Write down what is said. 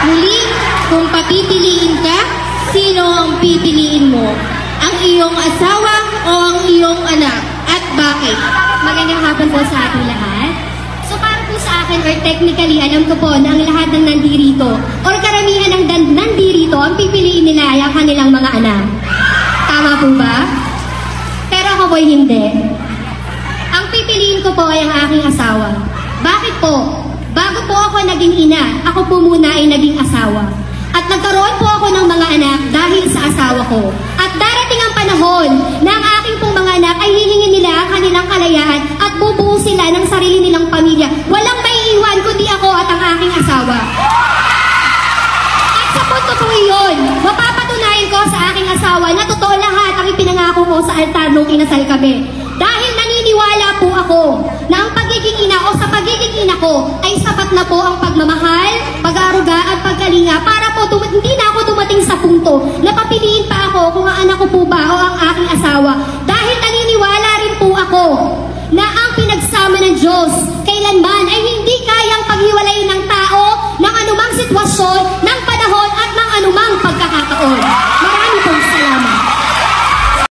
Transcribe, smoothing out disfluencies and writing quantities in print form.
Muli, kung papipiliin ka, sino ang pipiliin mo? Ang iyong asawa o ang iyong anak? At bakit? Magandang hapon po sa ating lahat. So para po sa akin, or technically, alam ko po na ang lahat ng nandirito, or karamihan ng nandirito, ang pipiliin nila ay ang kanilang mga anak. Tama po ba? Pero ako po'y hindi. Ang pipiliin ko po ay ang aking asawa. Bakit po? Bago po ako naging ina, ako po muna ay naging asawa. At nagkaroon po ako ng mga anak dahil sa asawa ko. At darating ang panahon na ang aking pong mga anak ay hihingin nila ang kanilang kalayaan at bubuo sila ng sarili nilang pamilya. Walang maiiwan kundi ako at ang aking asawa. At sa punto po iyon, mapapatunayan ko sa aking asawa na totoo lahat ang ipinangako ko sa altar nung kinasal kami. Dahil naniniwala po ako na ang pagiging ina o sa pagiging ina ko ay sapat na po ang pagmamahal, pag-aaruga at pagkalinga para po hindi na ako dumating sa punto na papiliin pa ako kung ang anak ko po ba o ang aking asawa. Dahil naniniwala rin po ako na ang pinagsama ng Diyos kailanman ay hindi kayang paghiwalayin ng tao ng anumang sitwasyon, ng